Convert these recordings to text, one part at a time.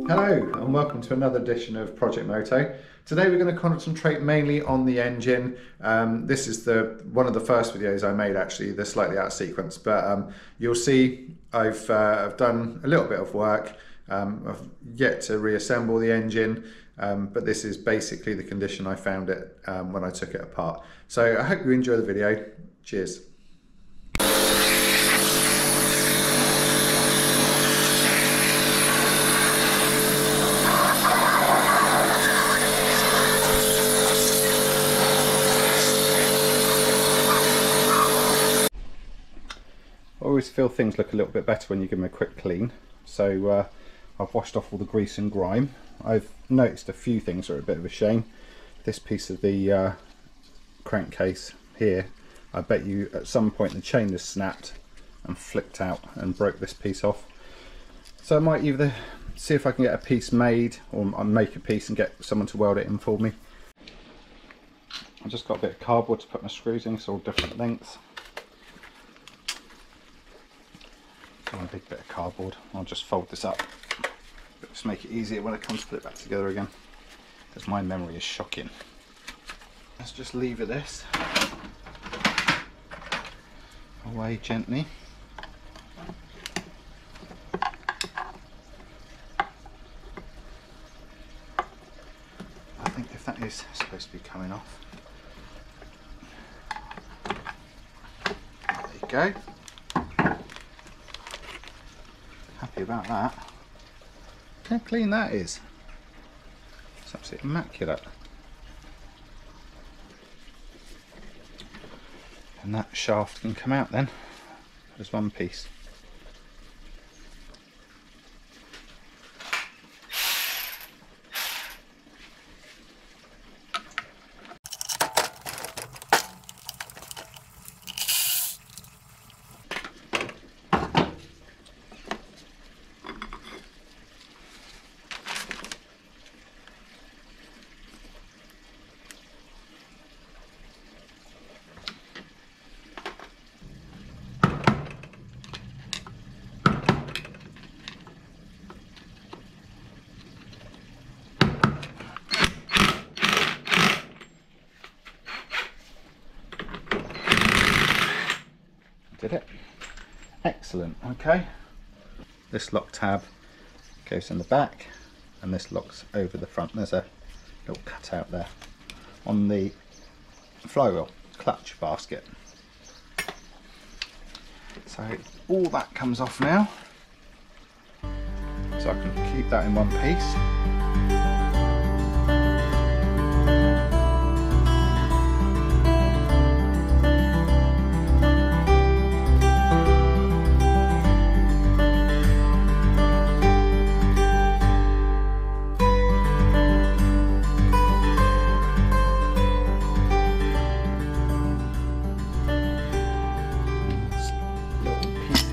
Hello and welcome to another edition of Project Moto. Today we're going to concentrate mainly on the engine. This is one of the first videos I made actually, they're slightly out of sequence, but you'll see I've done a little bit of work. I've yet to reassemble the engine, but this is basically the condition I found it when I took it apart. So I hope you enjoy the video. Cheers. I always feel things look a little bit better when you give them a quick clean. So I've washed off all the grease and grime. I've noticed a few things are a bit of a shame. This piece of the crankcase here, I bet you at some point the chain has snapped and flicked out and broke this piece off. So I might either see if I can get a piece made or make a piece and get someone to weld it in for me. I've just got a bit of cardboard to put my screws in, it's all different lengths. A big bit of cardboard. I'll just fold this up, just make it easier when I come to put it back together again, because my memory is shocking. Let's just lever this away gently. I think if that is supposed to be coming off, there you go. Happy about that. Look how clean that is. It's absolutely immaculate. And that shaft can come out then. There's one piece. Did it? Excellent. Okay. This lock tab goes in the back and this locks over the front. There's a little cutout there on the flywheel clutch basket. So all that comes off now. So I can keep that in one piece.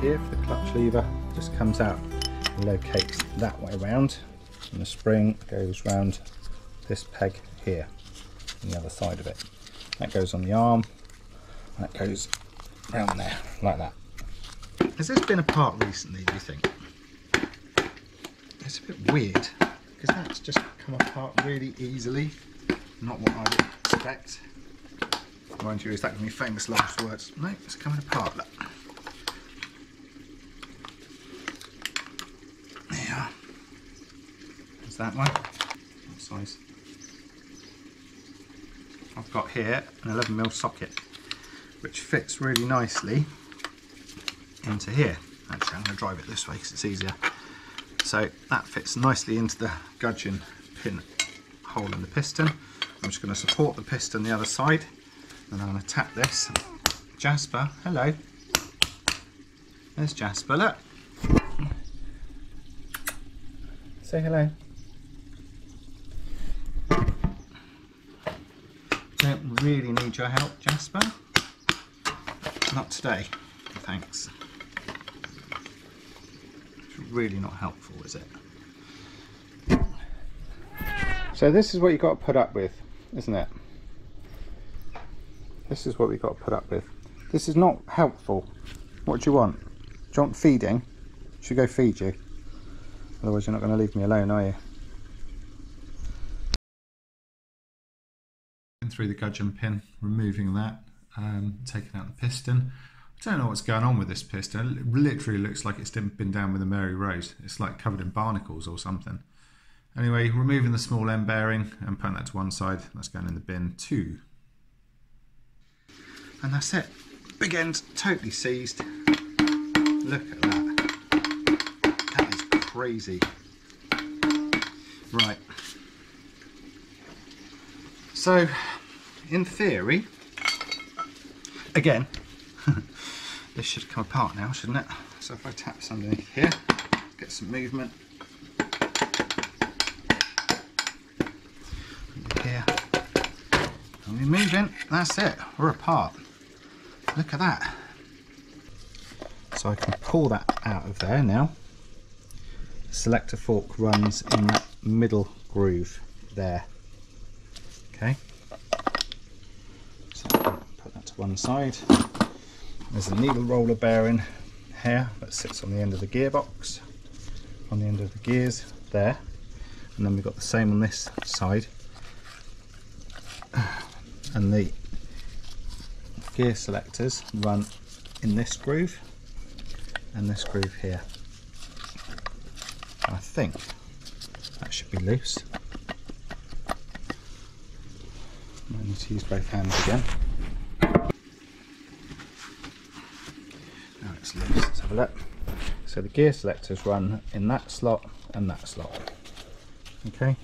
Here for the clutch lever, just comes out and locates that way around, and the spring goes round this peg here on the other side of it. That goes on the arm and that goes round there like that. Has this been apart recently, do you think? It's a bit weird because that's just come apart really easily, not what I would expect. Mind you, is that going to be famous last words? No, it's coming apart. Look. That one, what size? I've got here an 11mm socket which fits really nicely into here. Actually I'm going to drive it this way because it's easier. So that fits nicely into the gudgeon pin hole in the piston. I'm just going to support the piston the other side and I'm going to tap this. Jasper, hello. There's Jasper, look. Say hello. Don't really need your help, Jasper. Not today, thanks. It's really not helpful, is it? So this is what you've got to put up with, isn't it? This is what we've got to put up with. This is not helpful. What do you want? Do you want feeding? Should we go feed you? Otherwise you're not going to leave me alone, are you? Through the gudgeon pin, removing that, taking out the piston. I don't know what's going on with this piston. It literally looks like it's been down with a Mary Rose. It's like covered in barnacles or something. Anyway, removing the small end bearing and putting that to one side. That's going in the bin too. And that's it. Big end totally seized. Look at that. That is crazy. Right. So, in theory, again, this should come apart now, shouldn't it? So if I tap this underneath here, get some movement. Here. And we're moving, that's it, we're apart. Look at that. So I can pull that out of there now. The selector fork runs in that middle groove there. Okay. So put that to one side. There's a needle roller bearing here that sits on the end of the gearbox, on the end of the gears there, and then we've got the same on this side, and the gear selectors run in this groove and this groove here. I think that should be loose. I need to use both hands again. Now it's loose, let's have a look. So the gear selectors run in that slot and that slot. Okay.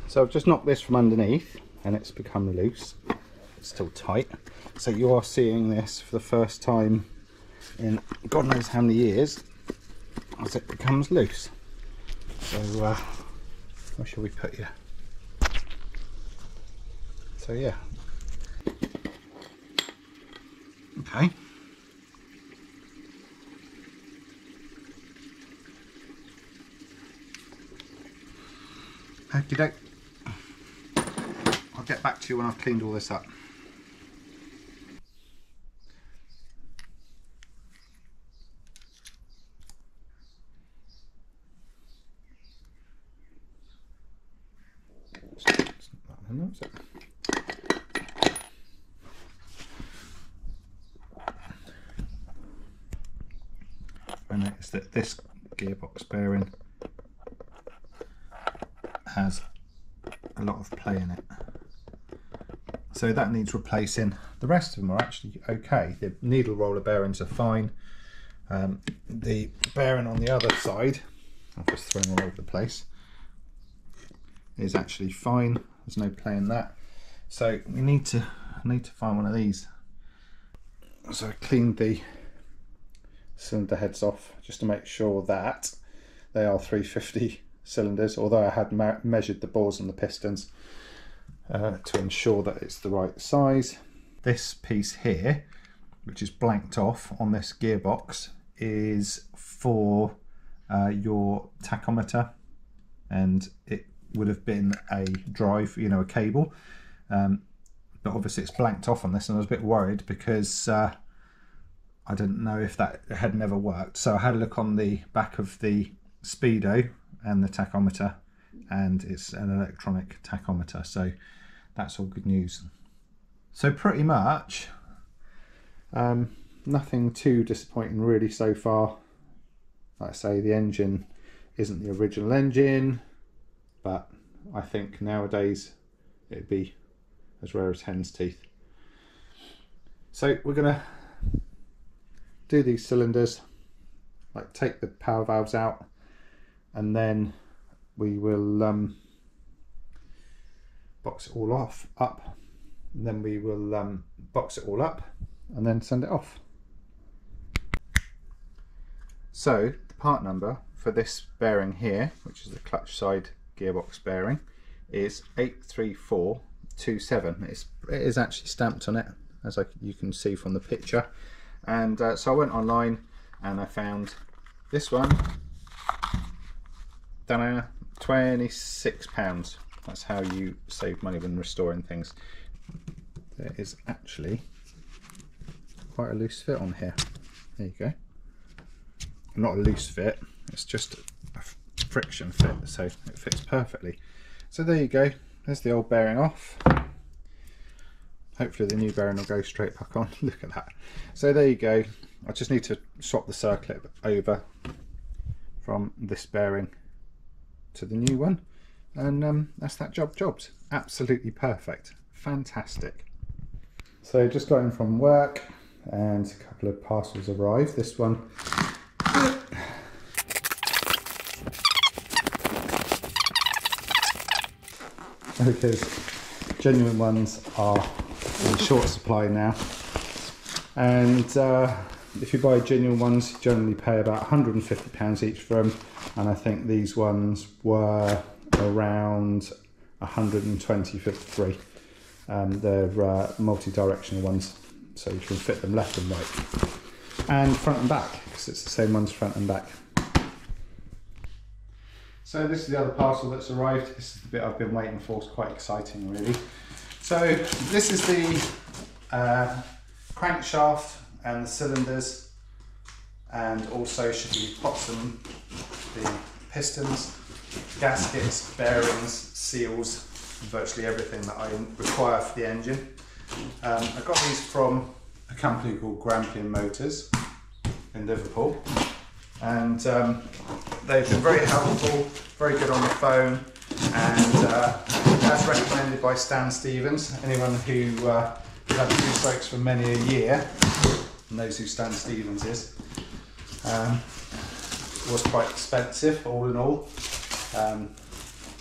So I've just knocked this from underneath and it's become loose. It's still tight. So you are seeing this for the first time in God knows how many years as it becomes loose. So where shall we put you? So yeah. Okay. Okie doke. I'll get back to you when I've cleaned all this up. I noticed that this gearbox bearing has a lot of play in it, so that needs replacing. The rest of them are actually okay. The needle roller bearings are fine. The bearing on the other side, I've just thrown all over the place, is actually fine. There's no play in that. So we need to find one of these. So I cleaned the cylinder heads off just to make sure that they are 350 cylinders, although I had measured the bores and the pistons to ensure that it's the right size. This piece here, which is blanked off on this gearbox, is for your tachometer, and it would have been a drive, you know, a cable, but obviously it's blanked off on this, and I was a bit worried because I didn't know if that had never worked. So I had a look on the back of the speedo and the tachometer, and it's an electronic tachometer, so that's all good news. So pretty much nothing too disappointing really so far. Like I say, the engine isn't the original engine, but I think nowadays it'd be as rare as hen's teeth. So we're gonna do these cylinders, like take the power valves out, and then we will box it all up, and then we will box it all up and then send it off. So the part number for this bearing here, which is the clutch side gearbox bearing, is 83427. It is actually stamped on it, as you can see from the picture. And so I went online and I found this one. £26. That's how you save money when restoring things. There is actually quite a loose fit on here. There you go. Not a loose fit, it's just friction fit, so it fits perfectly. So there you go, there's the old bearing off. Hopefully the new bearing will go straight back on. Look at that. So there you go. I just need to swap the circlip over from this bearing to the new one, and that's that jobbed. Absolutely perfect, fantastic. So just got in from work and a couple of parcels arrived. This one because genuine ones are in short supply now, and if you buy genuine ones you generally pay about £150 each for them, and I think these ones were around 120 for three. They're multi-directional ones, so you can fit them left and right and front and back, because it's the same ones front and back. So this is the other parcel that's arrived. This is the bit I've been waiting for. It's quite exciting really. So this is the crankshaft and the cylinders, and also should be pots and the pistons, gaskets, bearings, seals, virtually everything that I require for the engine. I got these from a company called Grampian Motors in Liverpool, and they've been very helpful, very good on the phone, and as recommended by Stan Stevens. Anyone who had two-strokes for many a year knows who Stan Stevens is. It was quite expensive all in all,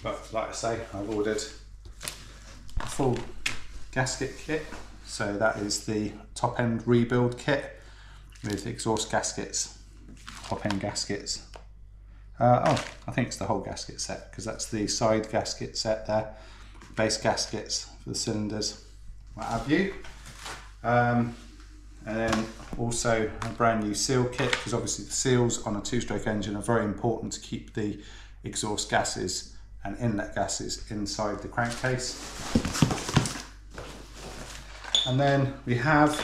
but like I say, I've ordered a full gasket kit. So that is the top end rebuild kit with exhaust gaskets, top end gaskets. Oh, I think it's the whole gasket set, because that's the side gasket set there, base gaskets for the cylinders, what have you. And then also a brand new seal kit, because obviously the seals on a two-stroke engine are very important to keep the exhaust gases and inlet gases inside the crankcase. And then we have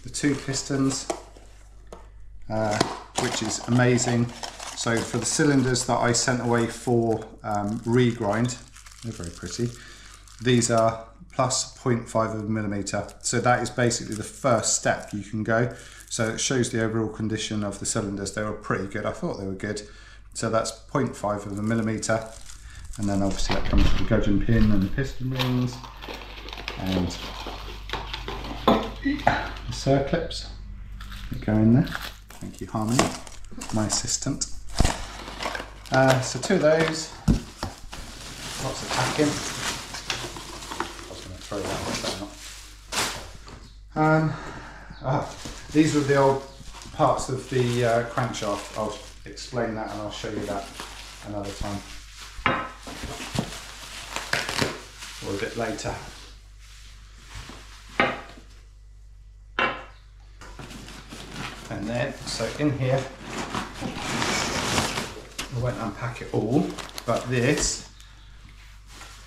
the two pistons, which is amazing. So for the cylinders that I sent away for regrind, they're very pretty. These are plus 0.5 of a millimetre. So that is basically the first step you can go. So it shows the overall condition of the cylinders. They were pretty good. I thought they were good. So that's 0.5 of a millimetre. And then obviously that comes with the gudgeon pin and the piston rings and the circlips that go in there. Thank you, Harmony, my assistant. So two of those, lots of packing. I was going to throw that one down. These were the old parts of the crankshaft. I'll explain that and I'll show you that another time, or a bit later. And then, so in here, I won't unpack it all, but this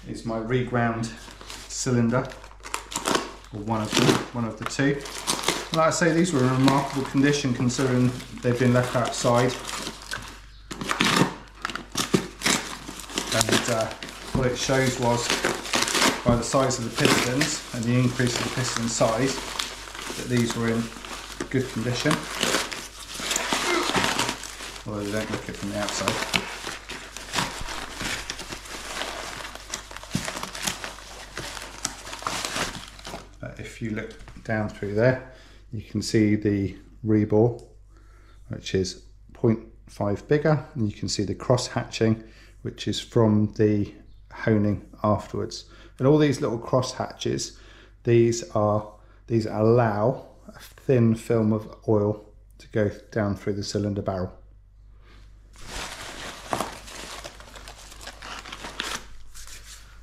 is my reground cylinder, or one of the two. Like I say, these were in remarkable condition considering they've been left outside. And what it shows was, by the size of the pistons and the increase of the piston size, that these were in good condition, although they don't look it from the outside. But if you look down through there, you can see the rebore, which is 0.5 bigger, and you can see the cross hatching, which is from the honing afterwards. And all these little cross hatches, these allow a thin film of oil to go down through the cylinder barrel.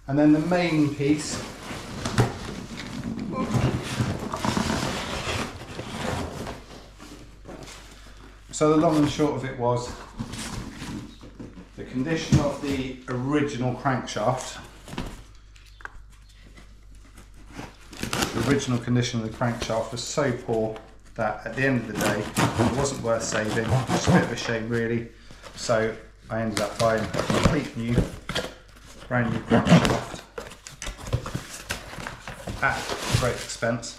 And then the main piece so the long and short of it was the condition of the original crankshaft. The original condition of the crankshaft was so poor that at the end of the day it wasn't worth saving. It's a bit of a shame really. So I ended up buying a complete new, brand new crankshaft at great expense.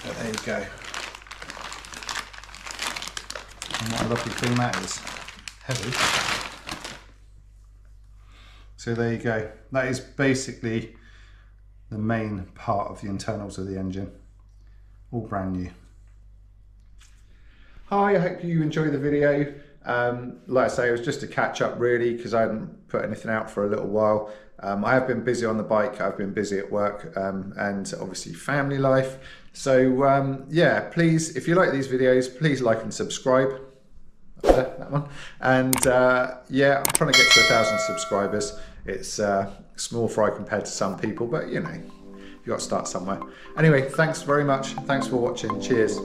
But there you go. And what a lovely thing that is. Heavy. So there you go. That is basically the main part of the internals of the engine. All brand new. Hi, I hope you enjoy the video. Like I say, it was just a catch up really, because I hadn't put anything out for a little while. I have been busy on the bike, I've been busy at work, and obviously family life. So yeah, please, if you like these videos, please like and subscribe. Up there, that one. And yeah, I'm trying to get to 1,000 subscribers. It's small fry compared to some people, but you know, you got to start somewhere. Anyway, thanks very much. Thanks for watching. Cheers.